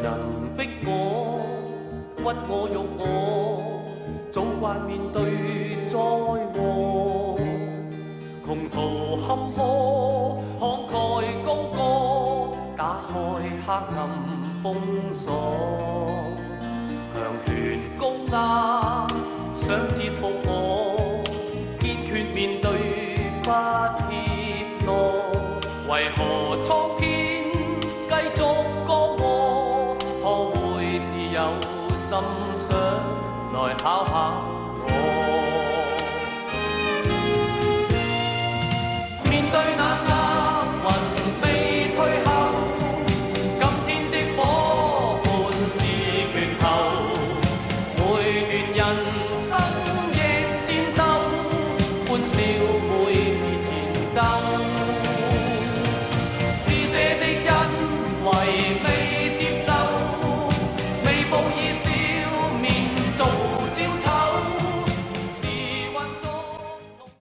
人逼我，屈我辱我，早慣面對災禍。窮途坎坷，慷慨高歌，打開黑暗封鎖。強權高壓，想折服我，堅決面對不怯懦。為何蒼天繼續降禍？可會是有心想來考考我？面對那厄運未退後，今天的夥伴是拳頭，每段人生亦戰鬥，歡笑每是前奏。